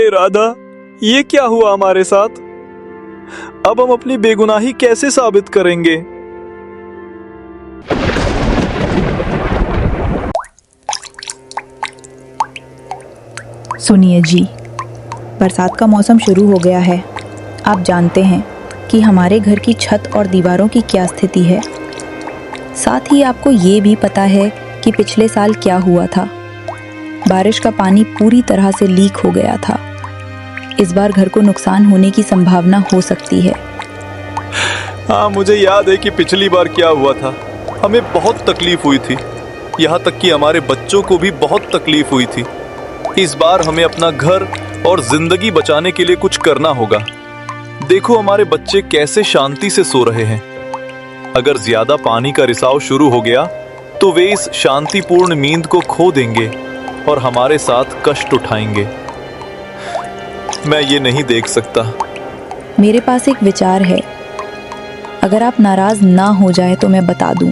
अरे राधा, ये क्या हुआ हमारे साथ? अब हम अपनी बेगुनाही कैसे साबित करेंगे? सुनिए जी, बरसात का मौसम शुरू हो गया है। आप जानते हैं कि हमारे घर की छत और दीवारों की क्या स्थिति है। साथ ही आपको ये भी पता है कि पिछले साल क्या हुआ था। बारिश का पानी पूरी तरह से लीक हो गया था। इस बार घर को नुकसान होने की संभावना हो सकती है। हाँ, मुझे याद है कि पिछली बार क्या हुआ था। हमें बहुत तकलीफ हुई थी, यहाँ तक कि हमारे बच्चों को भी बहुत तकलीफ हुई थी। इस बार हमें अपना घर और जिंदगी बचाने के लिए कुछ करना होगा। देखो हमारे बच्चे कैसे शांति से सो रहे हैं। अगर ज्यादा पानी का रिसाव शुरू हो गया तो वे इस शांतिपूर्ण नींद को खो देंगे और हमारे साथ कष्ट उठाएंगे। मैं ये नहीं देख सकता। मेरे पास एक विचार है। अगर आप नाराज ना हो जाए तो मैं बता दूं।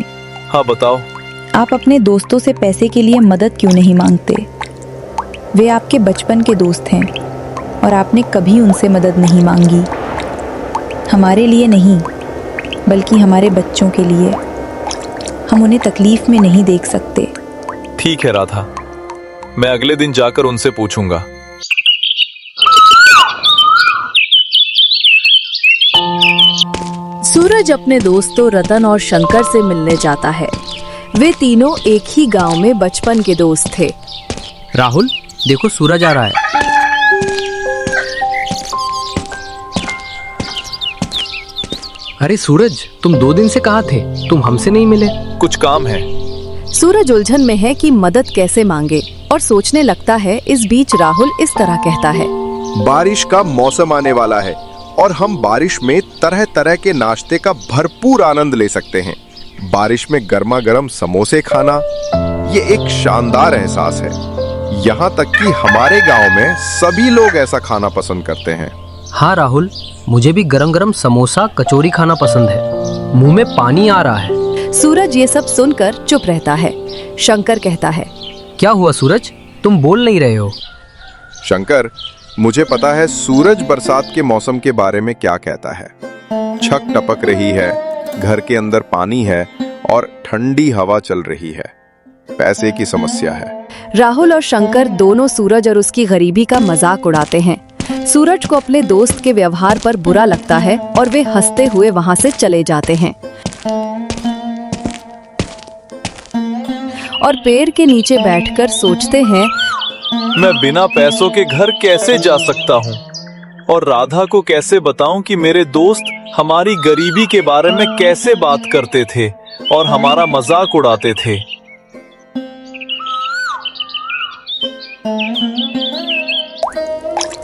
हाँ बताओ। आप अपने दोस्तों से पैसे के लिए मदद क्यों नहीं मांगते? वे आपके बचपन के दोस्त हैं और आपने कभी उनसे मदद नहीं मांगी। हमारे लिए नहीं, बल्कि हमारे बच्चों के लिए। हम उन्हें तकलीफ में नहीं देख सकते। ठीक है राधा, मैं अगले दिन जाकर उनसे पूछूंगा। सूरज अपने दोस्तों रतन और शंकर से मिलने जाता है। वे तीनों एक ही गांव में बचपन के दोस्त थे। राहुल, देखो सूरज आ रहा है। अरे सूरज, तुम 2 दिन से कहाँ थे? तुम हमसे नहीं मिले। कुछ काम है। सूरज उलझन में है कि मदद कैसे मांगे और सोचने लगता है। इस बीच राहुल इस तरह कहता है, बारिश का मौसम आने वाला है और हम बारिश में तरह तरह के नाश्ते का भरपूर आनंद ले सकते हैं। बारिश में गर्मा गर्म समोसे खाना, ये एक शानदार एहसास है। यहाँ तक कि हमारे गांव में सभी लोग ऐसा खाना पसंद करते हैं। हाँ राहुल, मुझे भी गरम गरम समोसा कचौरी खाना पसंद है। मुंह में पानी आ रहा है। सूरज ये सब सुनकर चुप रहता है। शंकर कहता है, क्या हुआ सूरज, तुम बोल नहीं रहे हो? शंकर, मुझे पता है सूरज बरसात के मौसम के बारे में क्या कहता है। छक टपक रही है, घर के अंदर पानी है और ठंडी हवा चल रही है। पैसे की समस्या है। राहुल और शंकर दोनों सूरज और उसकी गरीबी का मजाक उड़ाते हैं। सूरज को अपने दोस्त के व्यवहार पर बुरा लगता है और वे हंसते हुए वहां से चले जाते हैं और पेड़ के नीचे बैठकर सोचते हैं, मैं बिना पैसों के घर कैसे जा सकता हूँ और राधा को कैसे बताऊं कि मेरे दोस्त हमारी गरीबी के बारे में कैसे बात करते थे और हमारा मजाक उड़ाते थे।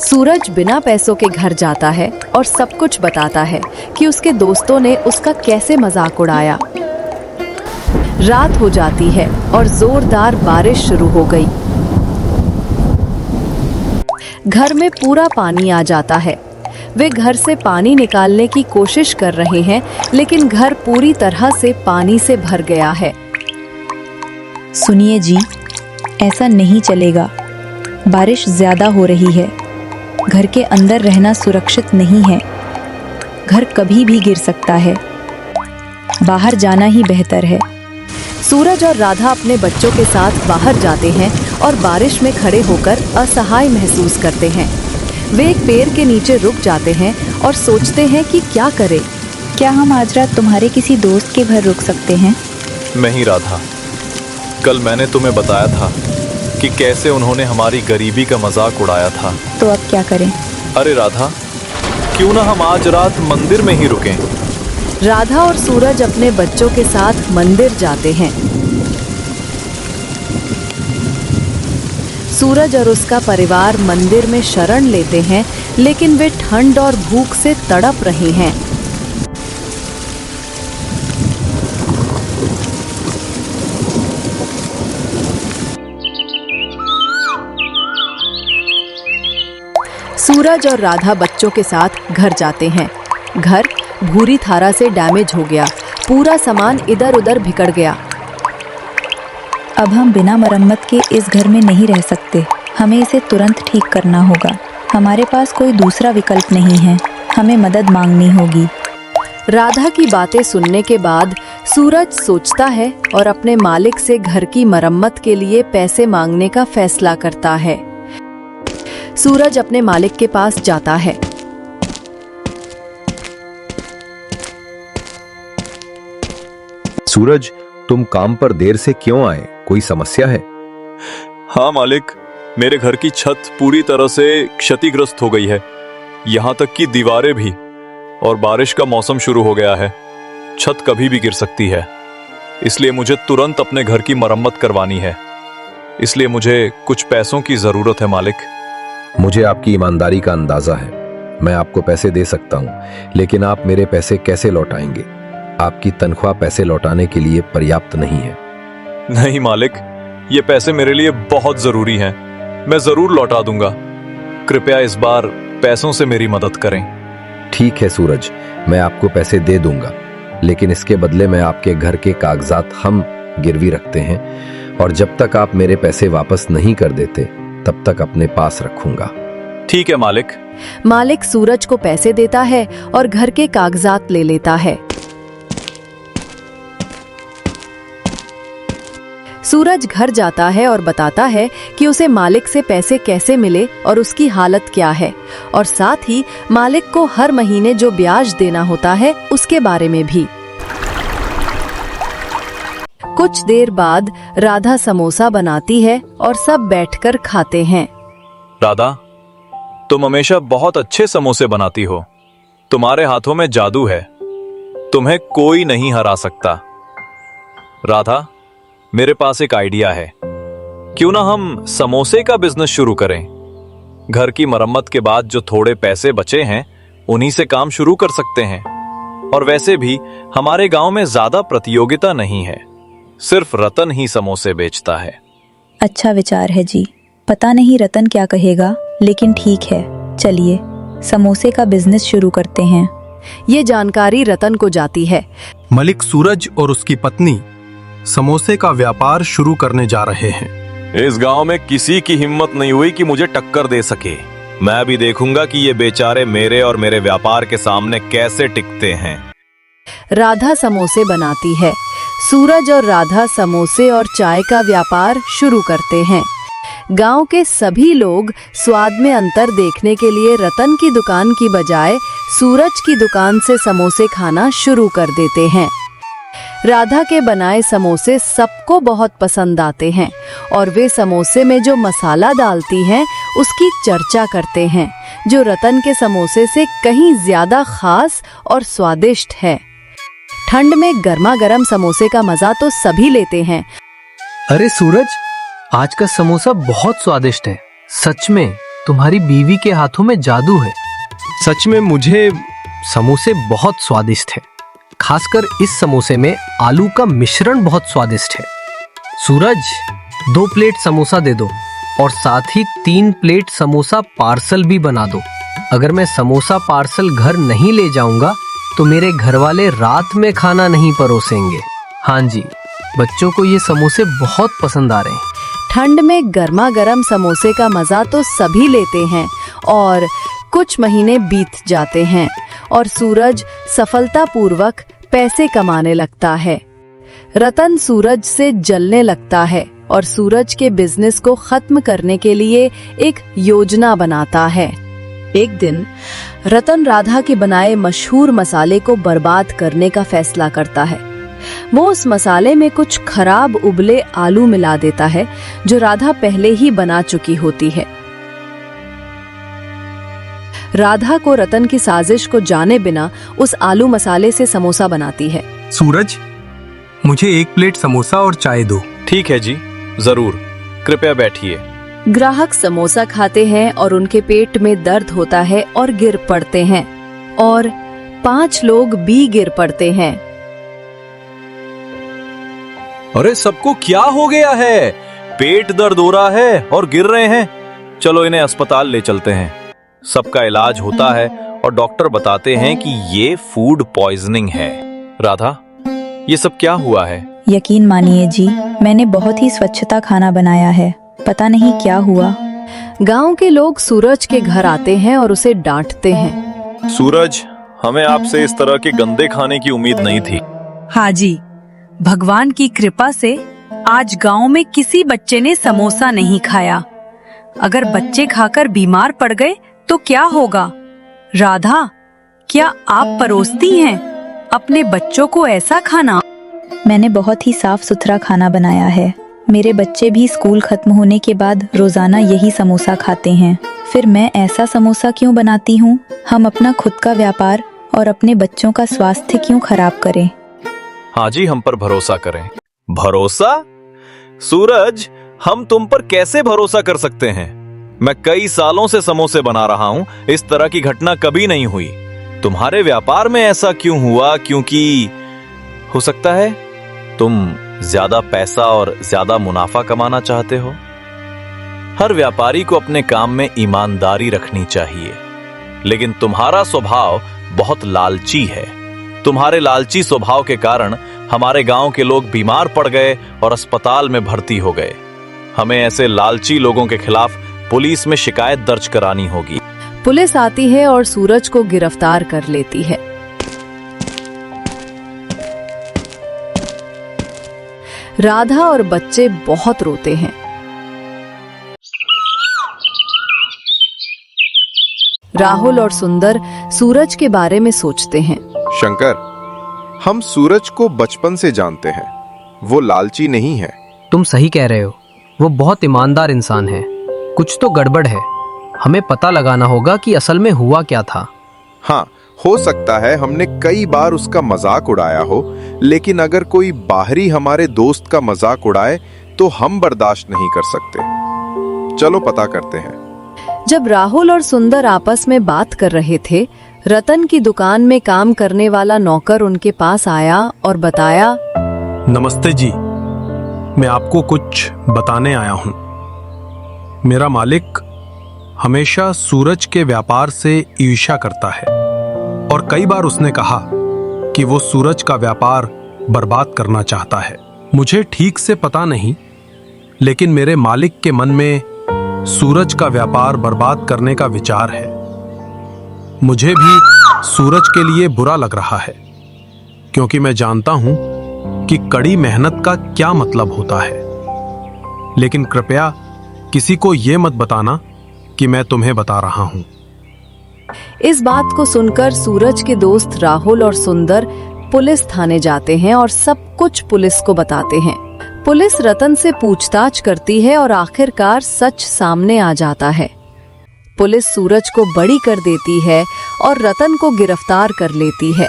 सूरज बिना पैसों के घर जाता है और सब कुछ बताता है कि उसके दोस्तों ने उसका कैसे मजाक उड़ाया। रात हो जाती है और जोरदार बारिश शुरू हो गई। घर में पूरा पानी आ जाता है। वे घर से पानी निकालने की कोशिश कर रहे हैं, लेकिन घर पूरी तरह से पानी से भर गया है। सुनिए जी, ऐसा नहीं चलेगा। बारिश ज्यादा हो रही है। घर के अंदर रहना सुरक्षित नहीं है। घर कभी भी गिर सकता है। बाहर जाना ही बेहतर है। सूरज और राधा अपने बच्चों के साथ बाहर जाते हैं और बारिश में खड़े होकर असहाय महसूस करते हैं। वे एक पेड़ के नीचे रुक जाते हैं और सोचते हैं कि क्या करें। क्या हम आज रात तुम्हारे किसी दोस्त के घर रुक सकते हैं? नहीं राधा, कल मैंने तुम्हें बताया था कि कैसे उन्होंने हमारी गरीबी का मजाक उड़ाया था। तो अब क्या करें? अरे राधा, क्यों ना हम आज रात मंदिर में ही रुकें। राधा और सूरज अपने बच्चों के साथ मंदिर जाते हैं। सूरज और उसका परिवार मंदिर में शरण लेते हैं, लेकिन वे ठंड और भूख से तड़प रहे हैं। सूरज और राधा बच्चों के साथ घर जाते हैं। घर भूरी धारा से डैमेज हो गया। पूरा सामान इधर उधर बिखर गया। अब हम बिना मरम्मत के इस घर में नहीं रह सकते। हमें इसे तुरंत ठीक करना होगा। हमारे पास कोई दूसरा विकल्प नहीं है, हमें मदद मांगनी होगी। राधा की बातें सुनने के बाद सूरज सोचता है और अपने मालिक से घर की मरम्मत के लिए पैसे मांगने का फैसला करता है। सूरज अपने मालिक के पास जाता है। सूरज, तुम काम पर देर से क्यों आए? कोई समस्या है? हाँ मालिक, मेरे घर की छत पूरी तरह से क्षतिग्रस्त हो गई है, यहाँ तक कि दीवारें भी। और बारिश का मौसम शुरू हो गया है, छत कभी भी गिर सकती है। इसलिए मुझे तुरंत अपने घर की मरम्मत करवानी है। इसलिए मुझे कुछ पैसों की जरूरत है मालिक। मुझे आपकी ईमानदारी का अंदाजा है। मैं आपको पैसे दे सकता हूँ, लेकिन आप मेरे पैसे कैसे लौटाएंगे? आपकी तनख्वाह पैसे लौटाने के लिए पर्याप्त नहीं है। नहीं मालिक, ये पैसे मेरे लिए बहुत जरूरी हैं। मैं जरूर लौटा दूंगा। कृपया इस बार पैसों से मेरी मदद करें। ठीक है सूरज, मैं आपको पैसे दे दूंगा, लेकिन इसके बदले मैं आपके घर के कागजात हम गिरवी रखते हैं, और जब तक आप मेरे पैसे वापस नहीं कर देते तब तक अपने पास रखूंगा। ठीक है मालिक। मालिक सूरज को पैसे देता है और घर के कागजात ले लेता है। सूरज घर जाता है और बताता है कि उसे मालिक से पैसे कैसे मिले और उसकी हालत क्या है, और साथ ही मालिक को हर महीने जो ब्याज देना होता है उसके बारे में भी। कुछ देर बाद राधा समोसा बनाती है और सब बैठकर खाते हैं। राधा, तुम हमेशा बहुत अच्छे समोसे बनाती हो। तुम्हारे हाथों में जादू है, तुम्हें कोई नहीं हरा सकता। राधा, मेरे पास एक आइडिया है। क्यों ना हम समोसे का बिजनेस शुरू करें? घर की मरम्मत के बाद जो थोड़े पैसे बचे हैं उन्हीं से काम शुरू कर सकते हैं। और वैसे भी हमारे गांव में ज्यादा प्रतियोगिता नहीं है, सिर्फ रतन ही समोसे बेचता है। अच्छा विचार है जी। पता नहीं रतन क्या कहेगा, लेकिन ठीक है, चलिए समोसे का बिजनेस शुरू करते हैं। ये जानकारी रतन को जाती है। मलिक सूरज और उसकी पत्नी समोसे का व्यापार शुरू करने जा रहे हैं। इस गांव में किसी की हिम्मत नहीं हुई कि मुझे टक्कर दे सके। मैं भी देखूंगा कि ये बेचारे मेरे और मेरे व्यापार के सामने कैसे टिकते हैं। राधा समोसे बनाती है। सूरज और राधा समोसे और चाय का व्यापार शुरू करते हैं। गांव के सभी लोग स्वाद में अंतर देखने के लिए रतन की दुकान की बजाय सूरज की दुकान से समोसे खाना शुरू कर देते हैं। राधा के बनाए समोसे सबको बहुत पसंद आते हैं और वे समोसे में जो मसाला डालती हैं उसकी चर्चा करते हैं, जो रतन के समोसे से कहीं ज्यादा खास और स्वादिष्ट है। ठंड में गर्मा गर्म समोसे का मजा तो सभी लेते हैं। अरे सूरज, आज का समोसा बहुत स्वादिष्ट है। सच में तुम्हारी बीवी के हाथों में जादू है। सच में मुझे समोसे बहुत स्वादिष्ट है। खासकर इस समोसे में आलू का मिश्रण बहुत स्वादिष्ट है। सूरज, 2 प्लेट समोसा दे दो और साथ ही 3 प्लेट समोसा पार्सल भी बना दो। अगर मैं समोसा पार्सल घर नहीं ले जाऊंगा तो मेरे घर वाले रात में खाना नहीं परोसेंगे। हाँ जी, बच्चों को ये समोसे बहुत पसंद आ रहे हैं। ठंड में गर्मा गर्म समोसे का मजा तो सभी लेते हैं और कुछ महीने बीत जाते हैं और सूरज सफलतापूर्वक पैसे कमाने लगता है। रतन सूरज से जलने लगता है और सूरज के बिजनेस को खत्म करने के लिए एक योजना बनाता है। एक दिन रतन राधा के बनाए मशहूर मसाले को बर्बाद करने का फैसला करता है। वो उस मसाले में कुछ खराब उबले आलू मिला देता है जो राधा पहले ही बना चुकी होती है। राधा को रतन की साजिश को जाने बिना उस आलू मसाले से समोसा बनाती है। सूरज, मुझे 1 प्लेट समोसा और चाय दो। ठीक है जी, जरूर। कृपया बैठिए। ग्राहक समोसा खाते हैं और उनके पेट में दर्द होता है और गिर पड़ते हैं और 5 लोग भी गिर पड़ते हैं। अरे सबको क्या हो गया है? पेट दर्द हो रहा है और गिर रहे हैं। चलो इन्हें अस्पताल ले चलते हैं। सबका इलाज होता है और डॉक्टर बताते हैं कि ये फूड पॉइजनिंग है। राधा, ये सब क्या हुआ है? यकीन मानिए जी, मैंने बहुत ही स्वच्छता खाना बनाया है। पता नहीं क्या हुआ। गांव के लोग सूरज के घर आते हैं और उसे डांटते हैं। सूरज, हमें आपसे इस तरह के गंदे खाने की उम्मीद नहीं थी। हाँ जी, भगवान की कृपा से आज गांव में किसी बच्चे ने समोसा नहीं खाया। अगर बच्चे खाकर बीमार पड़ गए तो क्या होगा? राधा, क्या आप परोसती हैं अपने बच्चों को ऐसा खाना? मैंने बहुत ही साफ सुथरा खाना बनाया है। मेरे बच्चे भी स्कूल खत्म होने के बाद रोजाना यही समोसा खाते हैं। फिर मैं ऐसा समोसा क्यों बनाती हूँ? हम अपना खुद का व्यापार और अपने बच्चों का स्वास्थ्य क्यों खराब करें? हाँ जी, हम पर भरोसा करें। भरोसा? सूरज, हम तुम पर कैसे भरोसा कर सकते हैं? मैं कई सालों से समोसे बना रहा हूँ, इस तरह की घटना कभी नहीं हुई। तुम्हारे व्यापार में ऐसा क्यों हुआ? क्योंकि हो सकता है तुम ज्यादा पैसा और ज्यादा मुनाफा कमाना चाहते हो। हर व्यापारी को अपने काम में ईमानदारी रखनी चाहिए, लेकिन तुम्हारा स्वभाव बहुत लालची है। तुम्हारे लालची स्वभाव के कारण हमारे गांव के लोग बीमार पड़ गए और अस्पताल में भर्ती हो गए। हमें ऐसे लालची लोगों के खिलाफ पुलिस में शिकायत दर्ज करानी होगी। पुलिस आती है और सूरज को गिरफ्तार कर लेती है। राधा और बच्चे बहुत रोते हैं। राहुल और सुंदर सूरज के बारे में सोचते हैं। शंकर, हम सूरज को बचपन से जानते हैं। वो लालची नहीं है। तुम सही कह रहे हो, वो बहुत ईमानदार इंसान है। कुछ तो गड़बड़ है, हमें पता लगाना होगा कि असल में हुआ क्या था। हाँ, हो सकता है हमने कई बार उसका मजाक उड़ाया हो, लेकिन अगर कोई बाहरी हमारे दोस्त का मजाक उड़ाए तो हम बर्दाश्त नहीं कर सकते। चलो पता करते हैं। जब राहुल और सुंदर आपस में बात कर रहे थे, रतन की दुकान में काम करने वाला नौकर उनके पास आया और बताया, नमस्ते जी, मैं आपको कुछ बताने आया हूँ। मेरा मालिक हमेशा सूरज के व्यापार से ईर्ष्या करता है और कई बार उसने कहा कि वो सूरज का व्यापार बर्बाद करना चाहता है। मुझे ठीक से पता नहीं, लेकिन मेरे मालिक के मन में सूरज का व्यापार बर्बाद करने का विचार है। मुझे भी सूरज के लिए बुरा लग रहा है, क्योंकि मैं जानता हूं कि कड़ी मेहनत का क्या मतलब होता है। लेकिन कृपया किसी को यह मत बताना कि मैं तुम्हें बता रहा हूं। इस बात को सुनकर सूरज के दोस्त राहुल और सुंदर पुलिस थाने जाते हैं और सब कुछ पुलिस को बताते हैं। पुलिस रतन से पूछताछ करती है और आखिरकार सच सामने आ जाता है। पुलिस सूरज को बरी कर देती है और रतन को गिरफ्तार कर लेती है।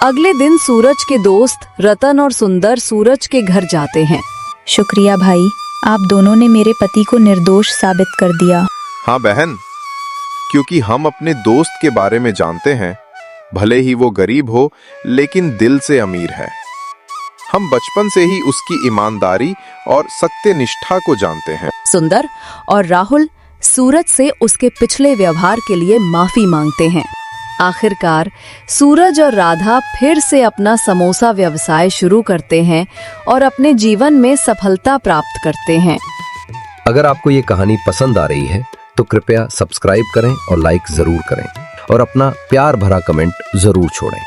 अगले दिन सूरज के दोस्त रतन और सुंदर सूरज के घर जाते हैं। शुक्रिया भाई, आप दोनों ने मेरे पति को निर्दोष साबित कर दिया। हाँ बहन, क्योंकि हम अपने दोस्त के बारे में जानते हैं। भले ही वो गरीब हो, लेकिन दिल से अमीर है। हम बचपन से ही उसकी ईमानदारी और सत्यनिष्ठा को जानते हैं। सुंदर और राहुल सूरज से उसके पिछले व्यवहार के लिए माफी मांगते हैं। आखिरकार सूरज और राधा फिर से अपना समोसा व्यवसाय शुरू करते हैं और अपने जीवन में सफलता प्राप्त करते हैं। अगर आपको ये कहानी पसंद आ रही है तो कृपया सब्सक्राइब करें और लाइक जरूर करें और अपना प्यार भरा कमेंट जरूर छोड़ें।